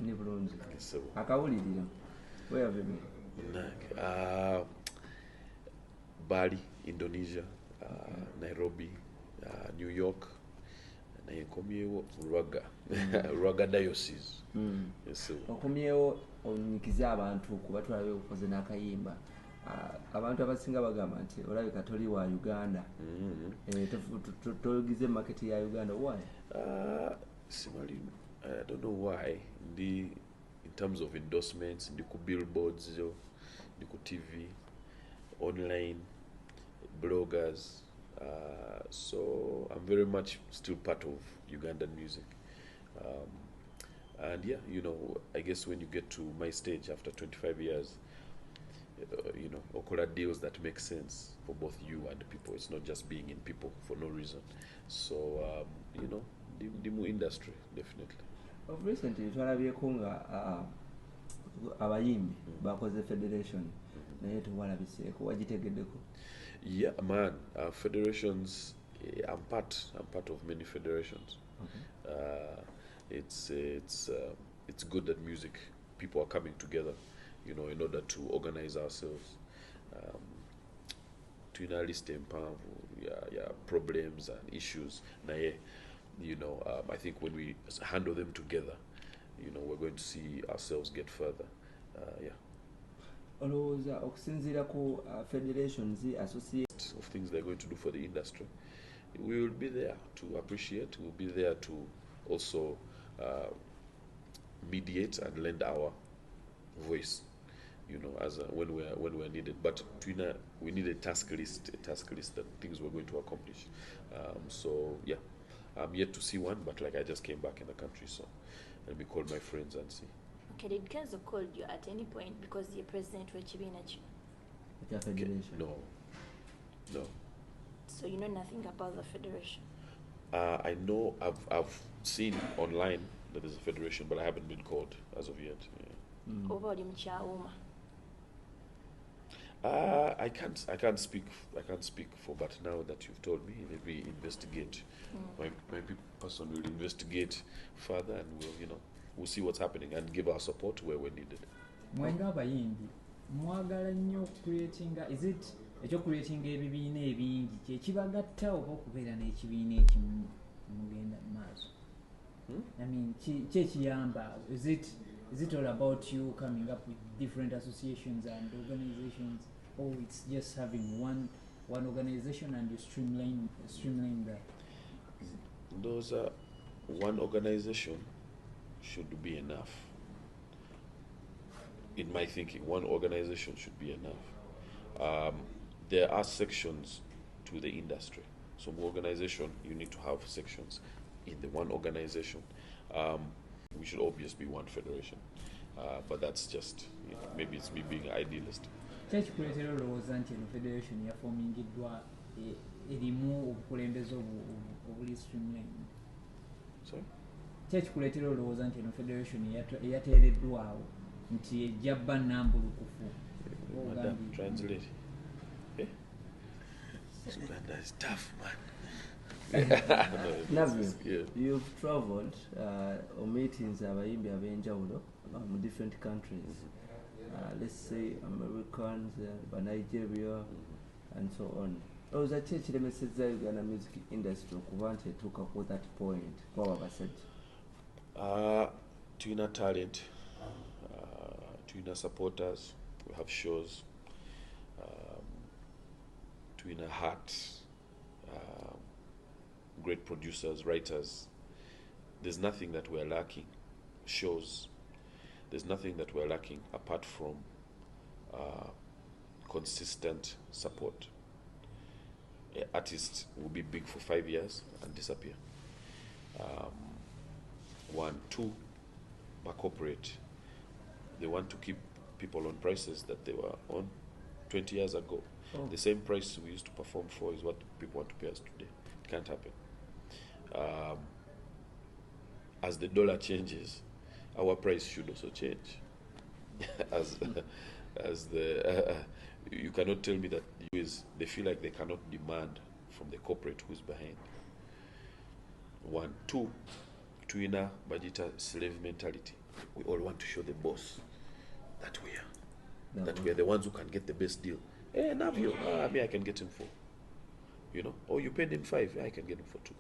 Ni bulungi. Akawulirira. Where have you been? Bali, Indonesia, Nairobi, New York, nayekomyewo Ruaga Diocese. Yes, okomyewo onyikiza abantu kubatwala bekoze n'akayimba. Abantu abasinga bagamba nti olabika toli wa Uganda. Togize market ya Uganda. Why? I don't know why. In terms of endorsements, the billboards, the TV, online, bloggers. So I'm very much still part of Ugandan music. And yeah, I guess when you get to my stage after 25 years, okola deals that make sense for both you and the people. It's not just being in people for no reason. So, the mu industry, definitely. Of recently, twalabyeko nga abayimbi bakoze federation naye tuwalabiseeko wagitegeddeko. Yeah, man. Federations. I'm part of many federations. Okay. It's good that music people are coming together, in order to organize ourselves. To list problems and issues. I think when we handle them together, we're going to see ourselves get further. Olowooza okusinziira ku federations associate of things they're going to do for the industry, we will be there to appreciate. We'll be there to also mediate and lend our voice, as when we're needed. But we need a task list that things we're going to accomplish. So yeah, I'm yet to see one, but I just came back in the country, so let me call my friends and see. Okay, did Kenzo call you at any point because you're president of Chibinachi? Federation? No. So you know nothing about the federation? I know I've seen online that there's a federation, but I haven't been called as of yet. I can't speak for, but now that you've told me, let me investigate. My person will investigate further, and we'll see what's happening and give our support where we're needed. Mwenga abayimbi mwagala nnyo creatinga, is it creating ebibiina ebingi kyekibagatta oba okubeera n'ekibiina ekimu mugenda maaso? I mean, kyekiyamba, is it all about you coming up with different associations and organizations, or it's just having one organization and you streamline that? Those are one organization should be enough. In my thinking, one organization should be enough. There are sections to the industry. So organization, you need to have sections in the one organization. We should obviously be one federation. But that's just, maybe it's me being idealist. Kyekikuleetera olowooza nti eno federation yafomingiddwa erimu obukulembeze obuli streamline? Sorry? Kyekikuleetera olowooza nti eno federation eyateereddwawo nti ejja bba nnambulukufu? Madam, translate. Uganda is tough, man. Navio, you've traveled on meetings abayimbi ab'enjawulo from different countries. Let's say Americans, Nigeria, and so on. Olowooza ki ekiremesezza Uganda music industry okuba nti etuuka ku that point kwaba basajja? Tulina talent, tulina supporters, we have shows, tulina heart, great producers, writers. There's nothing that we're lacking. Shows. There's nothing that we're lacking apart from consistent support. An artist will be big for 5 years and disappear. 1, 2, by corporate, they want to keep people on prices that they were on 20 years ago. Oh. The same price we used to perform for is what people want to pay us today. It can't happen. As the dollar changes, our price should also change. You cannot tell me that they feel like they cannot demand from the corporate who's behind. 1, 2, tuina bajita slave mentality. we all want to show the boss that No. we are the ones who can get the best deal. Hey, Navio, I can get him for. Oh, you paid him 5, I can get him for 2.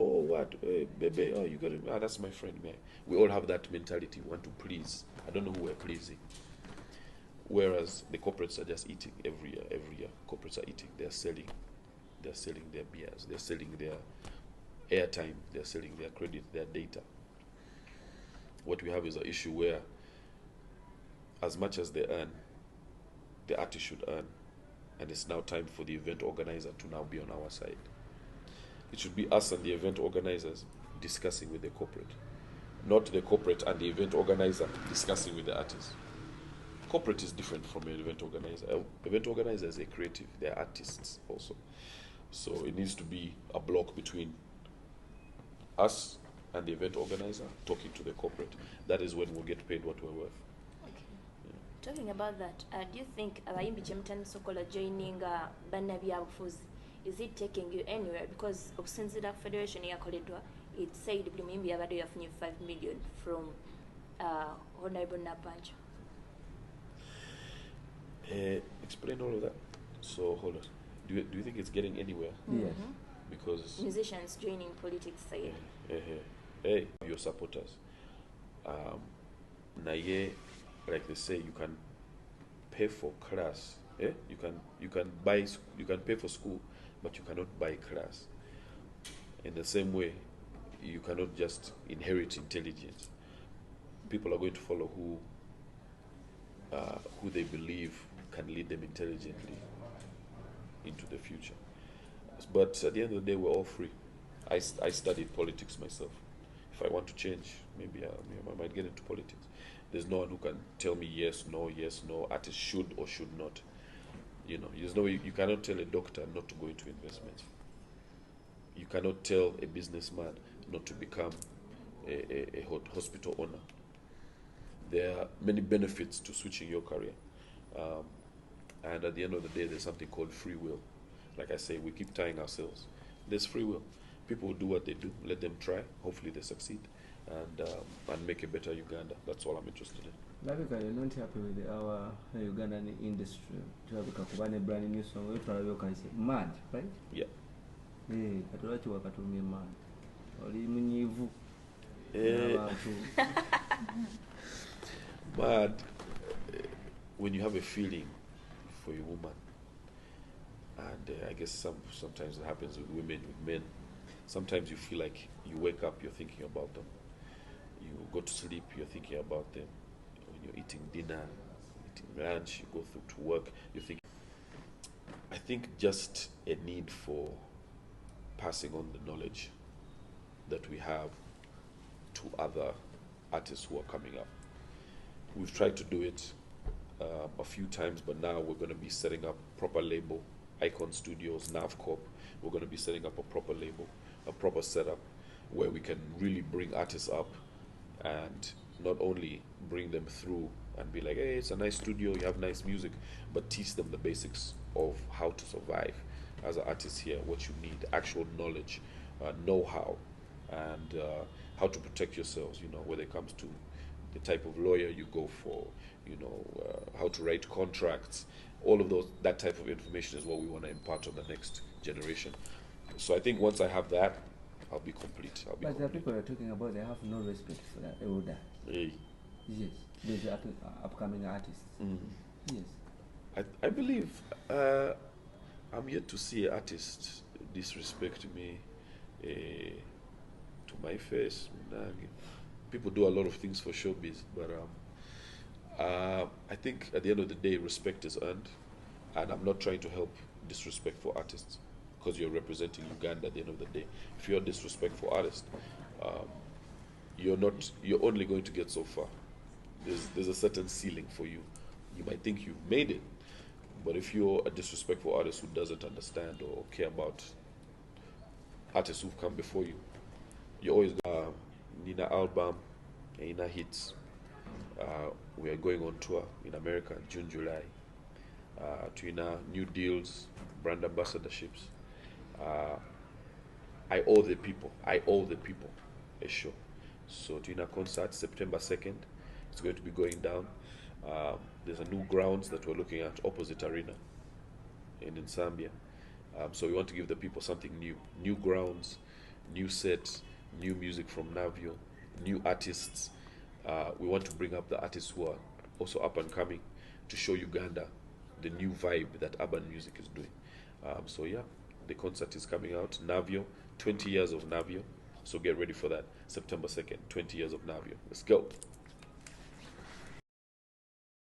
Oh, what? Hey, baby, oh, you got him. That's my friend, man. We all have that mentality. We want to please. I don't know who we're pleasing. Whereas the corporates are just eating every year. Corporates are eating. They're selling their beers. They're selling their airtime. They're selling their credit, their data. What we have is an issue where, as much as they earn, the artist should earn. And it's now time for the event organizer to now be on our side. It should be us and the event organizers discussing with the corporate, not the corporate and the event organizer discussing with the artist. Corporate is different from an event organizer. Event organizer is a creative, they're artists also. So it needs to be a block between us and the event organizer talking to the corporate. That is when we'll get paid what we're worth. Talking about that, do you think abayimbi kyemutani sokola joining bannabyabufuzi, is it taking you anywhere? Because okusinziira ku federation eyakoleddwa, it said buli muyimbi yabadde yafunye 5 million from Honorable Nabanja. Explain all of that. So hold on. Do you think it's getting anywhere? Yes. Because Musicians joining politics say. Hey, your supporters. Naye, like they say, you can pay for class. You can pay for school, but you cannot buy class. In the same way, you cannot just inherit intelligence. People are going to follow who they believe can lead them intelligently into the future. But at the end of the day, we're all free. I studied politics myself. If I want to change, maybe I might get into politics. There's no one who can tell me yes, no, artist should or should not. There's no way, you cannot tell a doctor not to go into investments. You cannot tell a businessman not to become a hospital owner. There are many benefits to switching your career. And at the end of the day, there's something called free will. Like I say, we keep tying ourselves. There's free will. People will do what they do. Let them try. Hopefully they succeed. And make a better Uganda. That's all I'm interested in. Labika, you're not happy with our Ugandan industry. Labika, kubane brand new song. You can say mad, right? Yeah. Katolachi wakatumia mad. Oli munyivu. Mad. When you have a feeling for a woman, and I guess sometimes it happens with women, with men. Sometimes you feel like you wake up, you're thinking about them. You go to sleep, you're thinking about them. When you're eating dinner, eating lunch, you go through to work, you think. I think just a need for passing on the knowledge that we have to other artists who are coming up. We've tried to do it a few times, but now we're going to be setting up proper label, Icon Studios, NavCorp. We're going to be setting up a proper label, a proper setup where we can really bring artists up and not only bring them through and be like, hey, it's a nice studio, you have nice music, but teach them the basics of how to survive as an artist here, what you need, actual knowledge, know-how, and how to protect yourselves, when it comes to the type of lawyer you go for, how to write contracts, all of that type of information is what we want to impart on the next generation. So I think once I have that, I'll be complete. But the people you're talking about, they have no respect for that elder. Hey. Yes, these upcoming artists. Mm-hmm. Yes. I believe I'm yet to see an artist disrespect me to my face. People do a lot of things for showbiz, but I think at the end of the day, respect is earned, and I'm not trying to help disrespectful artists because you're representing Uganda at the end of the day. If you're a disrespectful artist, you're only going to get so far. There's a certain ceiling for you. You might think you've made it, but if you're a disrespectful artist who doesn't understand or care about artists who've come before you, you're always Nina album, Nina hits. We are going on tour in America, June, July. To new deals, brand ambassadorships. I owe the people a show. So Twina concert, September 2nd, it's going to be going down. There's a new grounds that we're looking at opposite arena in Zambia. So we want to give the people something new grounds, new sets, new music from Navio, new artists. We want to bring up the artists who are also up and coming to show Uganda the new vibe that urban music is doing. So yeah, the concert is coming out. Navio, 20 years of Navio. So get ready for that. September 2nd, 20 years of Navio. Let's go.